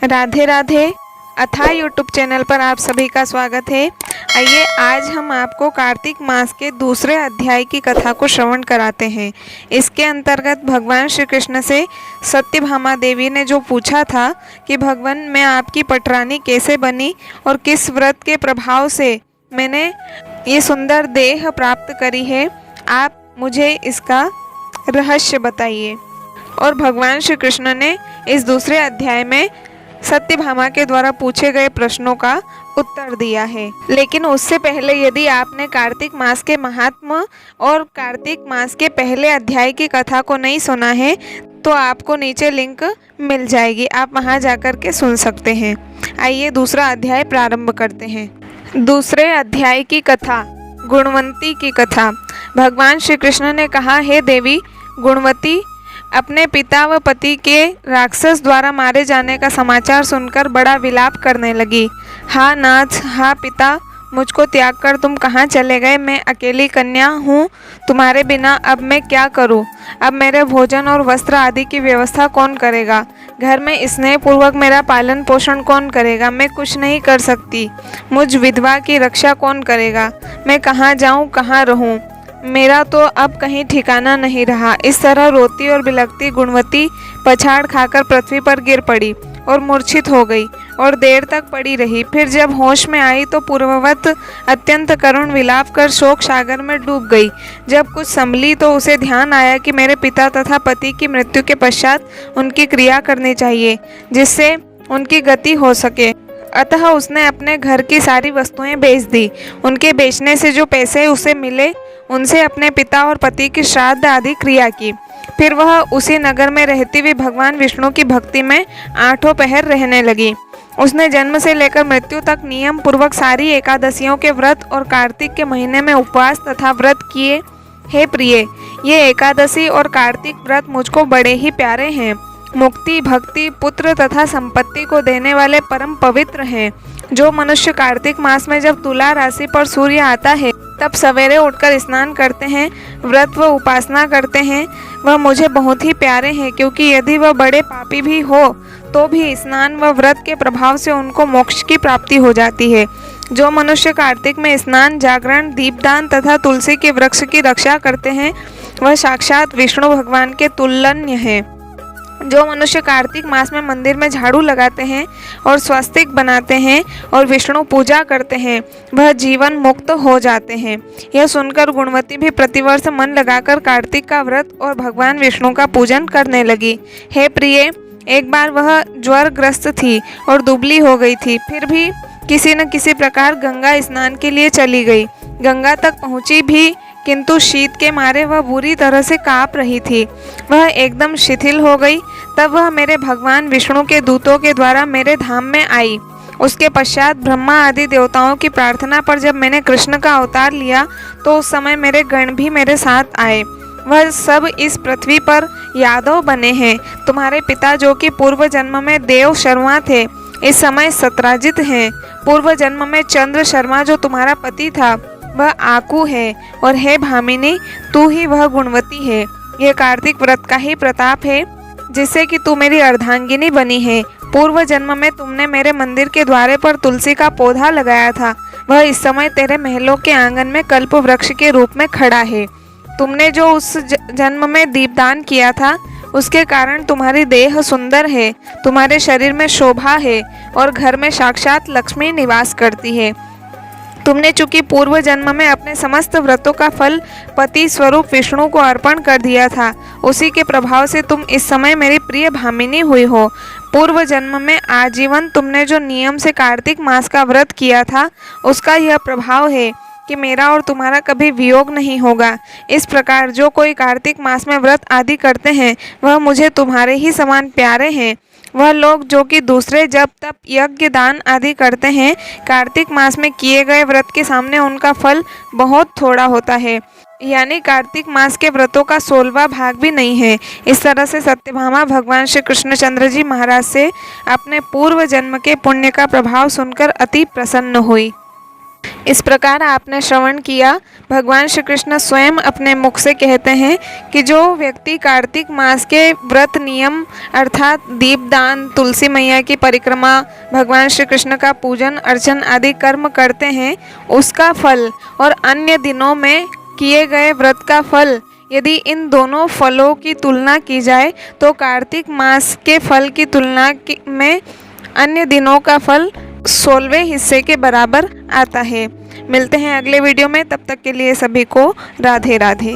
राधे राधे। अथाह YouTube channel पर आप सभी का स्वागत है। आइए आज हम आपको कार्तिक मास के दूसरे अध्याय की कथा को श्रवण कराते हैं। इसके अंतर्गत भगवान श्री कृष्ण से सत्यभामा देवी ने जो पूछा था कि भगवान मैं आपकी पटरानी कैसे बनी और किस व्रत के प्रभाव से मैंने ये सुंदर देह प्राप्त करी है, आप मुझे इसका रहस्य बताइए। और भगवान श्री कृष्ण ने इस दूसरे अध्याय में सत्यभामा के द्वारा पूछे गए प्रश्नों का उत्तर दिया है। लेकिन उससे पहले यदि आपने कार्तिक मास के महात्म्य और कार्तिक मास के पहले अध्याय की कथा को नहीं सुना है तो आपको नीचे लिंक मिल जाएगी, आप वहां जाकर के सुन सकते हैं। आइए दूसरा अध्याय प्रारंभ करते हैं। दूसरे अध्याय की कथा, गुणवंती की कथा। भगवान श्री कृष्ण ने कहा, हे देवी गुणवती अपने पिता व पति के राक्षस द्वारा मारे जाने का समाचार सुनकर बड़ा विलाप करने लगी। हाँ नाथ, हाँ पिता, मुझको त्याग कर तुम कहाँ चले गए? मैं अकेली कन्या हूँ, तुम्हारे बिना अब मैं क्या करूँ? अब मेरे भोजन और वस्त्र आदि की व्यवस्था कौन करेगा? घर में स्नेह पूर्वक मेरा पालन पोषण कौन करेगा? मैं कुछ नहीं कर सकती। मुझ विधवा की रक्षा कौन करेगा? मैं कहाँ जाऊँ, कहाँ रहूँ? मेरा तो अब कहीं ठिकाना नहीं रहा। इस तरह रोती और बिलखती गुणवती पछाड़ खाकर पृथ्वी पर गिर पड़ी और मूर्छित हो गई और देर तक पड़ी रही। फिर जब होश में आई तो पूर्ववत अत्यंत करुण विलाप कर शोक सागर में डूब गई। जब कुछ संभली तो उसे ध्यान आया कि मेरे पिता तथा पति की मृत्यु के पश्चात उनकी क्रिया करनी चाहिए जिससे उनकी गति हो सके। अतः उसने अपने घर की सारी वस्तुएं बेच दी। उनके बेचने से जो पैसे उसे मिले उनसे अपने पिता और पति की श्राद्ध आदि क्रिया की। फिर वह उसी नगर में रहती हुई भगवान विष्णु की भक्ति में आठों पहर रहने लगी। उसने जन्म से लेकर मृत्यु तक नियम पूर्वक सारी एकादशियों के व्रत और कार्तिक के महीने में उपवास तथा व्रत किए। हे प्रिय, ये एकादशी और कार्तिक व्रत मुझको बड़े ही प्यारे हैं। मुक्ति, भक्ति, पुत्र तथा संपत्ति को देने वाले परम पवित्र हैं। जो मनुष्य कार्तिक मास में जब तुला राशि पर सूर्य आता है तब सवेरे उठकर स्नान करते हैं, व्रत व उपासना करते हैं, वह मुझे बहुत ही प्यारे हैं, क्योंकि यदि वह बड़े पापी भी हो तो भी स्नान व व्रत के प्रभाव से उनको मोक्ष की प्राप्ति हो जाती है। जो मनुष्य कार्तिक में स्नान, जागरण, दीपदान तथा तुलसी के वृक्ष की रक्षा करते हैं वह साक्षात विष्णु भगवान के तुल्य है। जो मनुष्य कार्तिक मास में मंदिर में झाड़ू लगाते हैं और स्वस्तिक बनाते हैं और विष्णु पूजा करते हैं वह जीवन मुक्त हो जाते हैं। यह सुनकर गुणवती भी प्रतिवर्ष मन लगाकर कार्तिक का व्रत और भगवान विष्णु का पूजन करने लगी। हे प्रिय, एक बार वह ज्वरग्रस्त थी और दुबली हो गई थी, फिर भी किसी न किसी प्रकार गंगा स्नान के लिए चली गई। गंगा तक पहुंची भी किंतु शीत के मारे वह बुरी तरह से काँप रही थी। वह एकदम शिथिल हो गई। तब वह मेरे भगवान विष्णु के दूतों के द्वारा मेरे धाम में आई। उसके पश्चात ब्रह्मा आदि देवताओं की प्रार्थना पर जब मैंने कृष्ण का अवतार लिया तो उस समय मेरे गण भी मेरे साथ आए। वह सब इस पृथ्वी पर यादव बने हैं। तुम्हारे पिता जो कि पूर्व जन्म में देव शर्मा थे इस समय सत्राजित हैं। पूर्व जन्म में चंद्र शर्मा जो तुम्हारा पति था वह आकू है। और हे भामिनी, तू ही वह गुणवती है। यह कार्तिक व्रत का ही प्रताप है जिससे कि तू मेरी अर्धांगिनी बनी है। पूर्व जन्म में तुमने मेरे मंदिर के द्वारे पर तुलसी का पौधा लगाया था, वह इस समय तेरे महलों के आंगन में कल्प वृक्ष के रूप में खड़ा है। तुमने जो उस जन्म में दीपदान किया था उसके कारण तुम्हारी देह सुंदर है, तुम्हारे शरीर में शोभा है और घर में साक्षात लक्ष्मी निवास करती है। तुमने चूंकि पूर्व जन्म में अपने समस्त व्रतों का फल पति स्वरूप विष्णु को अर्पण कर दिया था, उसी के प्रभाव से तुम इस समय मेरी प्रिय भामिनी हुई हो। पूर्व जन्म में आजीवन तुमने जो नियम से कार्तिक मास का व्रत किया था उसका यह प्रभाव है कि मेरा और तुम्हारा कभी वियोग नहीं होगा। इस प्रकार जो कोई कार्तिक मास में व्रत आदि करते हैं वह मुझे तुम्हारे ही समान प्यारे हैं। वह लोग जो कि दूसरे जप तप यज्ञ दान आदि करते हैं, कार्तिक मास में किए गए व्रत के सामने उनका फल बहुत थोड़ा होता है, यानी कार्तिक मास के व्रतों का 16वां भाग भी नहीं है। इस तरह से सत्यभामा भगवान श्री कृष्णचंद्र जी महाराज से अपने पूर्व जन्म के पुण्य का प्रभाव सुनकर अति प्रसन्न हुई। इस प्रकार आपने श्रवण किया, भगवान श्री कृष्ण स्वयं अपने मुख से कहते हैं कि जो व्यक्ति कार्तिक मास के व्रत नियम अर्थात दीपदान, तुलसी मैया की परिक्रमा, भगवान श्री कृष्ण का पूजन अर्चन आदि कर्म करते हैं, उसका फल और अन्य दिनों में किए गए व्रत का फल, यदि इन दोनों फलों की तुलना की जाए तो कार्तिक मास के फल की तुलना में अन्य दिनों का फल 16वें हिस्से के बराबर आता है। मिलते हैं अगले वीडियो में, तब तक के लिए सभी को राधे राधे।